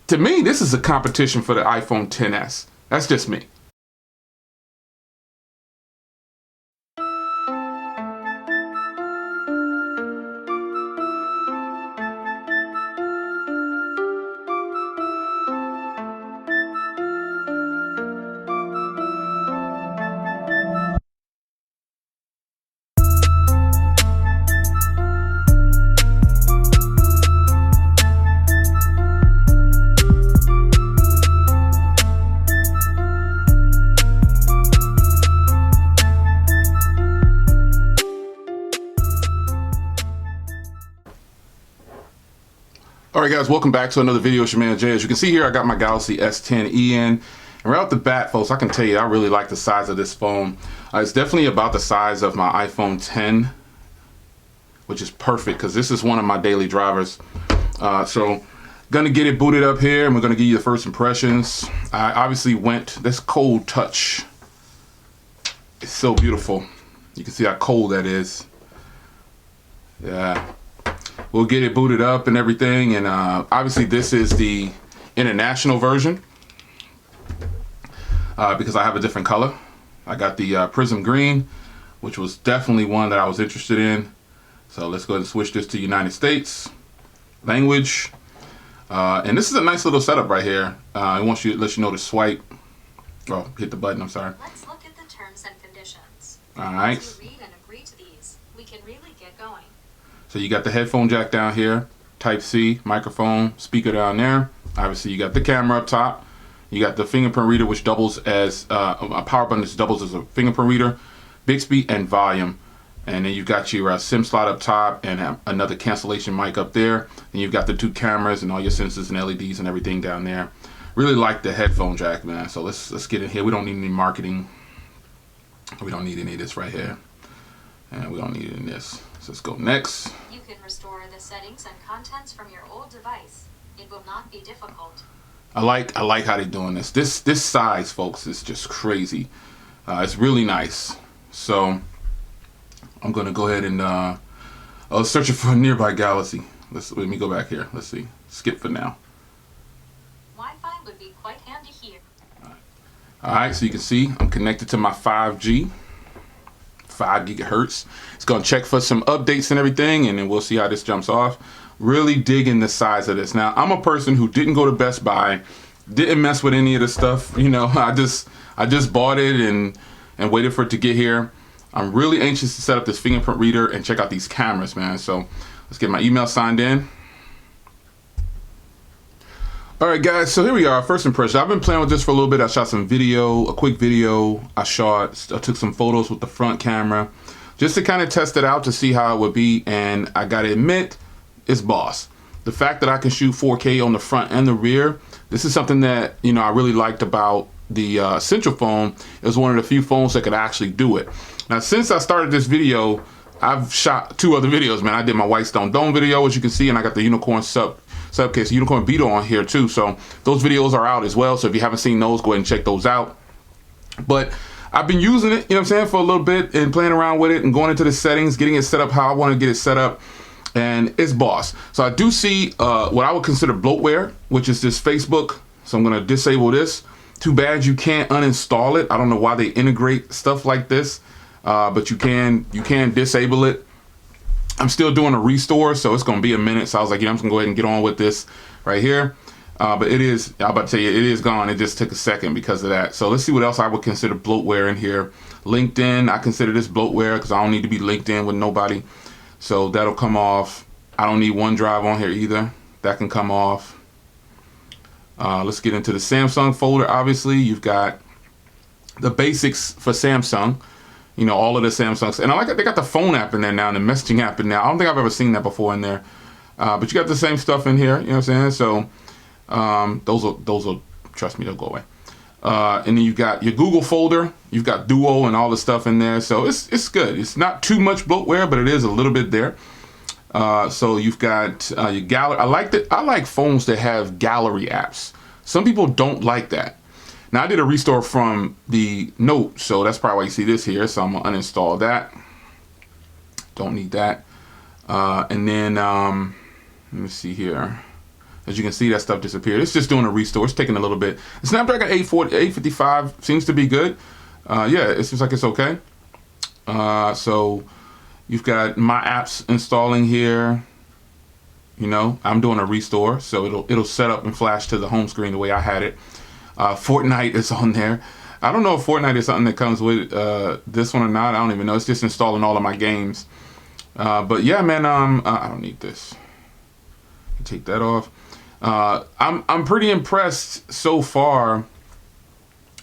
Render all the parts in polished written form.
To me, this is a competition for the iPhone XS. That's just me. Alright guys, welcome back to another video. It's your man Jay. As you can see here, I got my Galaxy S10e in. And right off the bat, folks, I can tell you I really like the size of this phone. It's definitely about the size of my iPhone X, which is perfect because this is one of my daily drivers. So, gonna get it booted up here and we're gonna give you the first impressions. I obviously went, this cold touch. It's so beautiful. You can see how cold that is. Yeah. We'll get it booted up and everything, and obviously this is the international version because I have a different color. I got the Prism Green, which was definitely one that I was interested in. So let's go ahead and switch this to United States language, and this is a nice little setup right here. It wants you, let you know to swipe. Oh, hit the button. I'm sorry. Let's look at the terms and conditions. All right. Once you read and agree to these, we can really get going. So you got the headphone jack down here, Type-C, microphone, speaker down there. Obviously you got the camera up top. You got the fingerprint reader, which doubles as a power button that doubles as a fingerprint reader, Bixby, and volume. And then you've got your SIM slot up top and another cancellation mic up there. And you've got the two cameras and all your sensors and LEDs and everything down there. Really like the headphone jack, man. So let's get in here. We don't need any marketing. We don't need any of this right here. And we don't need any of this. So let's go next. You can restore the settings and contents from your old device. It will not be difficult. I like how they're doing this. This size, folks, is just crazy. It's really nice. So I'm gonna go ahead and I was searching for a nearby galaxy. Let me go back here. Let's see. Skip for now. Wi-Fi would be quite handy here. All right, so you can see I'm connected to my 5G. 5 gigahertz. It's gonna check for some updates and everything, and then we'll see how this jumps off. Really digging the size of this. Now, I'm a person who didn't go to Best Buy, didn't mess with any of the stuff. You know, I just bought it and waited for it to get here. I'm really anxious to set up this fingerprint reader and check out these cameras, man. So let's get my email signed in. All right, guys, so here we are, first impression. I've been playing with this for a little bit. I shot some video, a quick video. I took some photos with the front camera just to kind of test it out to see how it would be. And I gotta admit, it's boss. The fact that I can shoot 4K on the front and the rear, this is something that, you know, I really liked about the Central phone. It was one of the few phones that could actually do it. Now, since I started this video, I've shot 2 other videos, man. I did my White Stone Dome video, as you can see, and I got the Unicorn subcase, Unicorn Beetle on here too. So those videos are out as well. So if you haven't seen those, go ahead and check those out. But I've been using it, you know what I'm saying, for a little bit and playing around with it and going into the settings, getting it set up how I want to get it set up. And it's boss. So I do see what I would consider bloatware, which is this Facebook. So I'm going to disable this. Too bad you can't uninstall it. I don't know why they integrate stuff like this, but you can disable it. I'm still doing a restore, so it's going to be a minute. So I was like, yeah, I'm just going to go ahead and get on with this right here. But it is, I'm about to tell you, it is gone. It just took a second because of that. So let's see what else I would consider bloatware in here. LinkedIn, I consider this bloatware because I don't need to be linked in with nobody. So that'll come off. I don't need OneDrive on here either. That can come off. Let's get into the Samsung folder. Obviously, you've got the basics for Samsung. You know, all of the Samsungs. And I like it. They got the phone app in there now and the messaging app in there. I don't think I've ever seen that before in there. But you got the same stuff in here. You know what I'm saying? So those will, trust me, they'll go away. And then you've got your Google folder. You've got Duo and all the stuff in there. So it's good. It's not too much bloatware, but it is a little bit there. So you've got your gallery. I like phones that have gallery apps. Some people don't like that. Now I did a restore from the Note, so that's probably why you see this here. So I'm gonna uninstall that. Don't need that. And then let me see here. As you can see, that stuff disappeared. It's just doing a restore. It's taking a little bit. The Snapdragon 855 seems to be good. Yeah, it seems like it's okay. So you've got my apps installing here. You know, I'm doing a restore, so it'll set up and flash to the home screen the way I had it. Fortnite is on there. I don't know if Fortnite is something that comes with this one or not. I don't even know. It's just installing all of my games. But yeah, man, I don't need this. Take that off. I'm pretty impressed so far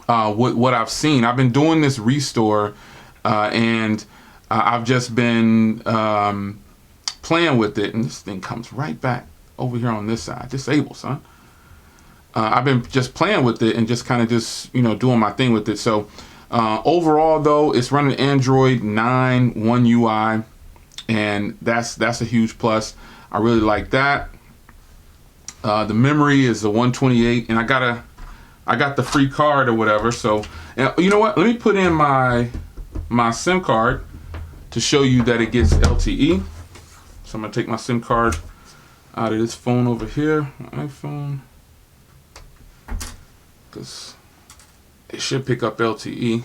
with what I've seen. I've been doing this restore, and I've just been playing with it, and this thing comes right back over here on this side. Disable, son. I've been just playing with it and just kind of just, you know, doing my thing with it. So overall, though, it's running Android 9 One UI, and that's a huge plus. I really like that. The memory is the 128, and I got the free card or whatever. So you know what? Let me put in my SIM card to show you that it gets LTE. So I'm gonna take my SIM card out of this phone over here, my iPhone, because it should pick up LTE.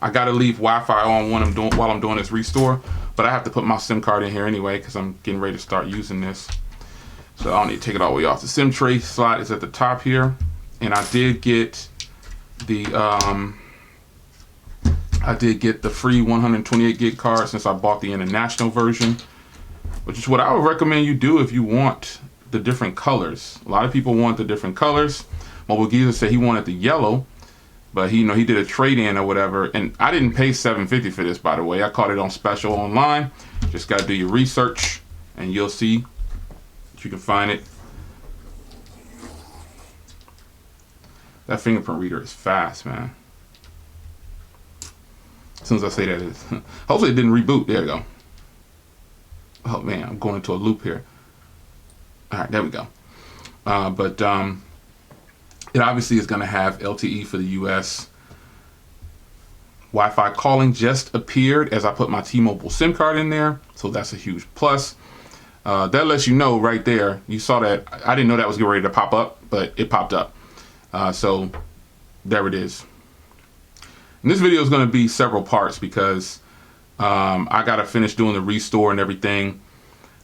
I gotta leave Wi-Fi on while I'm doing this restore, but I have to put my SIM card in here anyway because I'm getting ready to start using this. So I don't need to take it all the way off. The SIM tray slot is at the top here, and I did get the free 128 gig card since I bought the international version, which is what I would recommend you do if you want the different colors. A lot of people want the different colors. Mobile Geezer said he wanted the yellow, but he did a trade-in or whatever, and I didn't pay $750 for this, by the way. I caught it on special online. Just got to do your research, and you'll see if you can find it. That fingerprint reader is fast, man. As soon as I say that, hopefully it didn't reboot. There we go. Oh man, I'm going into a loop here. All right, there we go. But it obviously is going to have LTE for the US. Wi-Fi calling just appeared as I put my T-Mobile SIM card in there, so that's a huge plus. That lets you know right there. You saw that. I didn't know that was getting ready to pop up, but it popped up. So there it is. And this video is going to be several parts because I got to finish doing the restore and everything.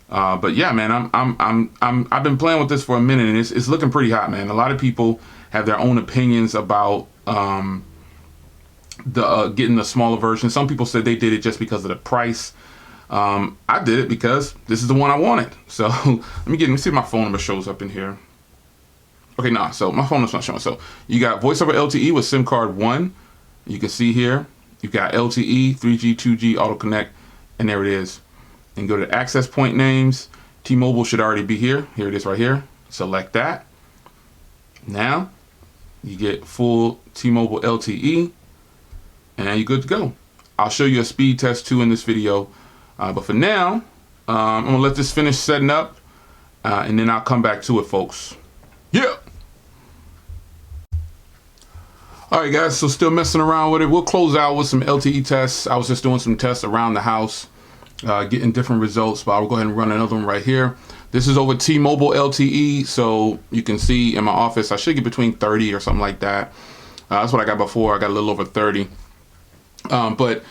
But yeah, man, I've been playing with this for a minute, and it's looking pretty hot, man. A lot of people have their own opinions about getting the smaller version. Some people said they did it just because of the price. I did it because this is the one I wanted. So let me see if my phone number shows up in here. Okay, nah, so my phone number's not showing. So you got voice over LTE with SIM card 1. You can see here, you've got LTE, 3G, 2G, auto connect, and there it is. And go to access point names. T-Mobile should already be here. Here it is right here. Select that. Now you get full T-Mobile LTE, and you're good to go. I'll show you a speed test too in this video. But for now, I'm gonna let this finish setting up, and then I'll come back to it, folks. Yeah. All right, guys, so still messing around with it. We'll close out with some LTE tests. I was just doing some tests around the house, getting different results, but I'll go ahead and run another one right here. This is over T-Mobile LTE, so you can see in my office, I should get between 30 or something like that. That's what I got before. I got a little over 30. But,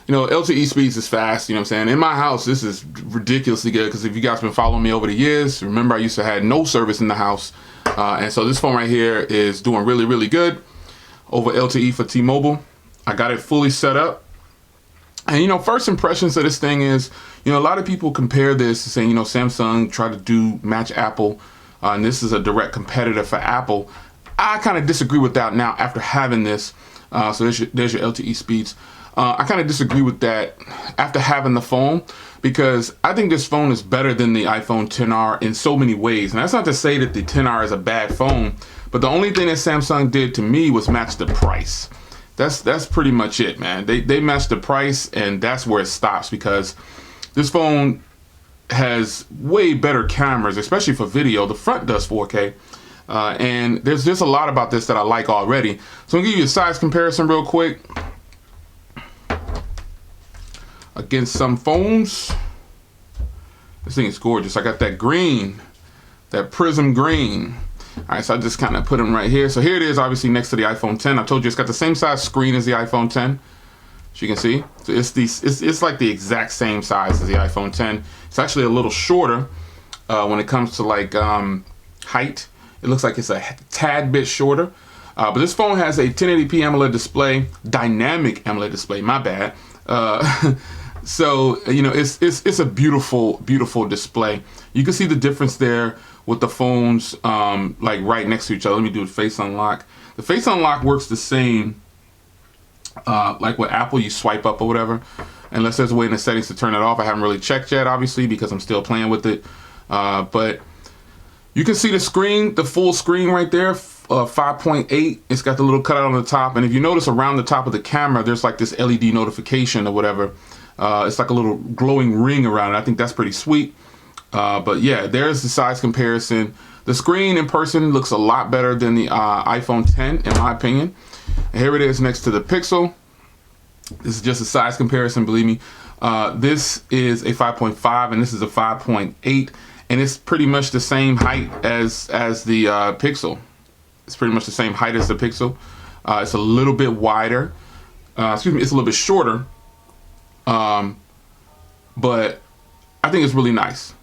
you know, LTE speeds is fast, you know what I'm saying? In my house, this is ridiculously good because if you guys been following me over the years, remember I used to have no service in the house. And so this phone right here is doing really, really good over LTE for T-Mobile. I got it fully set up. And, you know, first impressions of this thing is, you know, a lot of people compare this saying, you know, Samsung tried to match Apple, and this is a direct competitor for Apple. I kind of disagree with that now after having this. So there's your LTE speeds. I kind of disagree with that after having the phone, because I think this phone is better than the iPhone XR in so many ways. And that's not to say that the XR is a bad phone, but the only thing that Samsung did to me was match the price. That's pretty much it, man. They matched the price, and that's where it stops, because this phone has way better cameras, especially for video. The front does 4K. And there's just a lot about this that I like already. So I'm gonna give you a size comparison real quick against some phones. This thing is gorgeous. I got that green that Prism Green. All right, so I just kind of put them right here. So here it is, obviously next to the iPhone 10. I told you it's got the same size screen as the iPhone 10, as you can see. So it's like the exact same size as the iPhone 10. It's actually a little shorter when it comes to like height. It looks like it's a tad bit shorter. But this phone has a 1080p AMOLED display, dynamic AMOLED display. My bad. So you know, it's a beautiful display. You can see the difference there with the phones like right next to each other. Let me do a face unlock. The face unlock works the same like with Apple. You swipe up or whatever, unless there's a way in the settings to turn it off. I haven't really checked yet, obviously, because I'm still playing with it. But you can see the screen, the full screen right there, 5.8. It's got the little cutout on the top, and if you notice around the top of the camera, there's like this LED notification or whatever. It's like a little glowing ring around it. I think that's pretty sweet. But yeah, there's the size comparison. The screen in person looks a lot better than the iPhone 10, in my opinion. And here it is next to the Pixel. This is just a size comparison, believe me. This is a 5.5 and this is a 5.8, and it's pretty much the same height as the Pixel. It's pretty much the same height as the Pixel. It's a little bit wider. Excuse me, it's a little bit shorter. But I think it's really nice.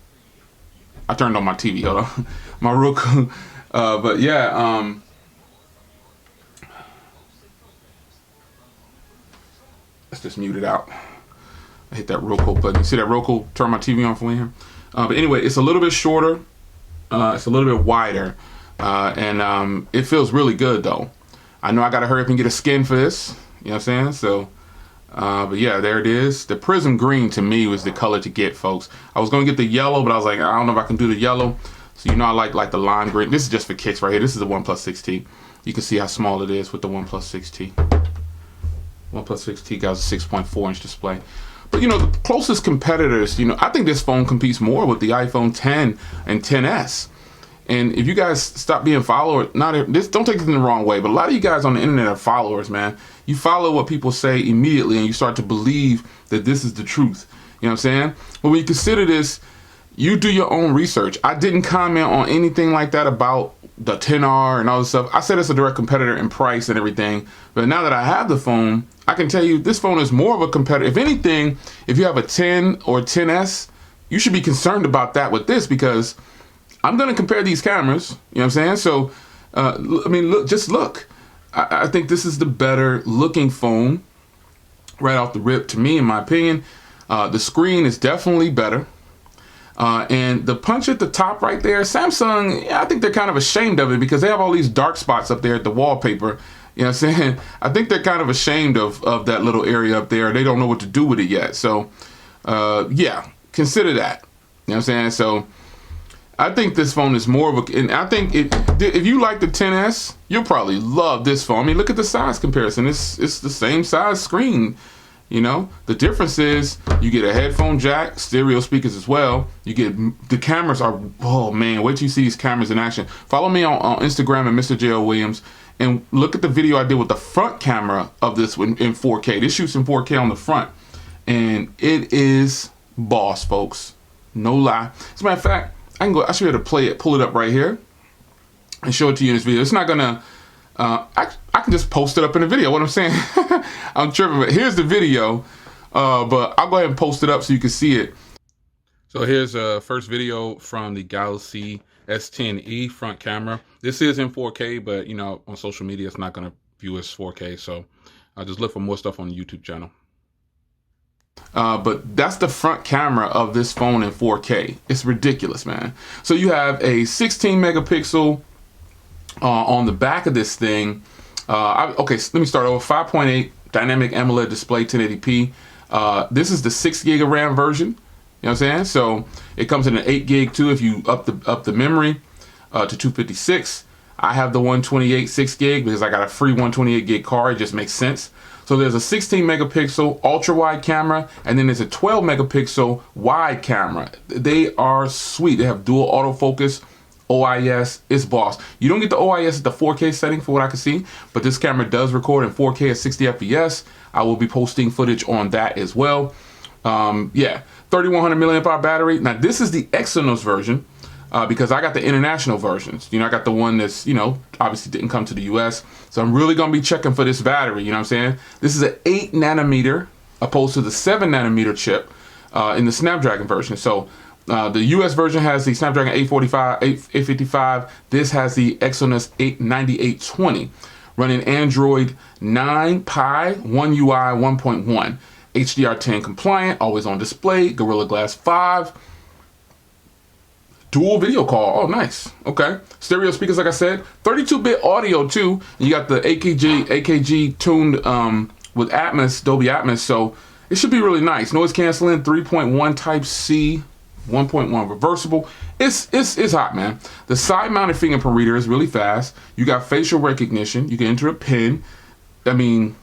I turned on my TV, hold on. My Roku. But yeah, let's just mute it out. I hit that Roku button. You see that Roku? Turn my TV on from here. But anyway, it's a little bit shorter. It's a little bit wider. And it feels really good though. I know I gotta hurry up and get a skin for this. You know what I'm saying? So, but yeah, there it is. The Prism Green to me was the color to get, folks. I was gonna get the yellow, but I was like, I don't know if I can do the yellow. So you know I like the lime green. This is just for kicks right here. This is the OnePlus 6T. You can see how small it is with the OnePlus 6T. OnePlus 6T got a 6.4-inch display. But you know, the closest competitors, you know, I think this phone competes more with the iPhone 10 and 10s. And if you guys stop being followers, don't take it in the wrong way, but a lot of you guys on the internet are followers, man. You follow what people say immediately and you start to believe that this is the truth. You know what I'm saying? But when you consider this, you do your own research. I didn't comment on anything like that about the 10R and all this stuff. I said it's a direct competitor in price and everything. But now that I have the phone, I can tell you this phone is more of a competitor. If anything, if you have a 10 or 10S, you should be concerned about that with this, because I'm going to compare these cameras. You know what I'm saying? So, I mean, look. I think this is the better looking phone right off the rip to me, in my opinion. The screen is definitely better. And the punch at the top right there, Samsung, yeah, I think they're kind of ashamed of it because they have all these dark spots up there at the wallpaper. You know what I'm saying? I think they're kind of ashamed of that little area up there. They don't know what to do with it yet. So, yeah, consider that. You know what I'm saying? So, I think this phone is more of a, and I think if you like the 10S, you'll probably love this phone. I mean, look at the size comparison. It's the same size screen. You know, the difference is you get a headphone jack, stereo speakers as well. You get, the cameras are, oh man, wait till you see these cameras in action. Follow me on Instagram at Mr. J.O. Williams and look at the video I did with the front camera of this in 4K. This shoots in 4K on the front, and it is boss, folks. No lie. As a matter of fact, I should be able to pull it up right here and show it to you in this video. It's not gonna, I can just post it up in the video. What I'm saying, I'm tripping, but here's the video. But I'll go ahead and post it up so you can see it. So here's a first video from the Galaxy S10e front camera. This is in 4K, but you know, on social media, it's not gonna view as 4K. So I'll just look for more stuff on the YouTube channel. But that's the front camera of this phone in 4K. It's ridiculous, man. So you have a 16 megapixel on the back of this thing. Okay, so let me start over. 5.8 dynamic AMOLED display, 1080p. This is the 6 gig of RAM version. You know what I'm saying? So it comes in an 8 gig too if you up the memory to 256. I have the 128 6 gig because I got a free 128 gig card. It just makes sense. So there's a 16 megapixel ultra wide camera, and then there's a 12 megapixel wide camera. They are sweet. They have dual autofocus, OIS, it's boss. You don't get the OIS at the 4K setting for what I can see, but this camera does record in 4K at 60 FPS. I will be posting footage on that as well. Yeah, 3100 milliamp hour battery. Now this is the Exynos version. because I got the international versions. You know, I got the one that's, you know, obviously didn't come to the US. So I'm really going to be checking for this battery. You know what I'm saying? This is an 8 nanometer opposed to the 7 nanometer chip in the Snapdragon version. So the US version has the Snapdragon 855. This has the Exynos 9820 running Android 9 Pie, One UI 1.1. HDR10 compliant, always on display, Gorilla Glass 5. Dual video call. Oh, nice. Okay. Stereo speakers, like I said. 32-bit audio, too. You got the AKG tuned with Atmos, Dolby Atmos, so it should be really nice. Noise canceling, 3.1 Type-C, 1.1 reversible. It's hot, man. The side-mounted fingerprint reader is really fast. You got facial recognition. You can enter a PIN. I mean,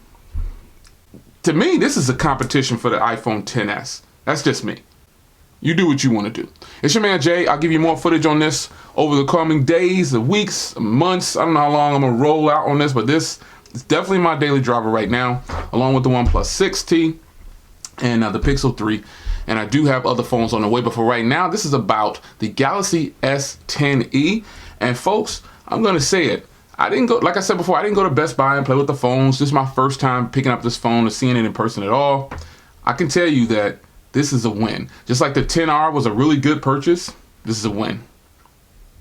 to me, this is a competition for the iPhone XS. That's just me. You do what you want to do. It's your man Jay. I'll give you more footage on this over the coming days, the weeks, months. I don't know how long I'm going to roll out on this, but this is definitely my daily driver right now, along with the OnePlus 6T and the Pixel 3. And I do have other phones on the way, but for right now, this is about the Galaxy S10e. And folks, I'm going to say it. I didn't go, like I said before, I didn't go to Best Buy and play with the phones. This is my first time picking up this phone or seeing it in person at all. I can tell you that this is a win. Just like the 10R was a really good purchase, this is a win.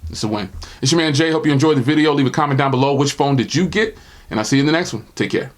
It's a win. It's your man Jay. Hope you enjoyed the video. Leave a comment down below. Which phone did you get? And I'll see you in the next one. Take care.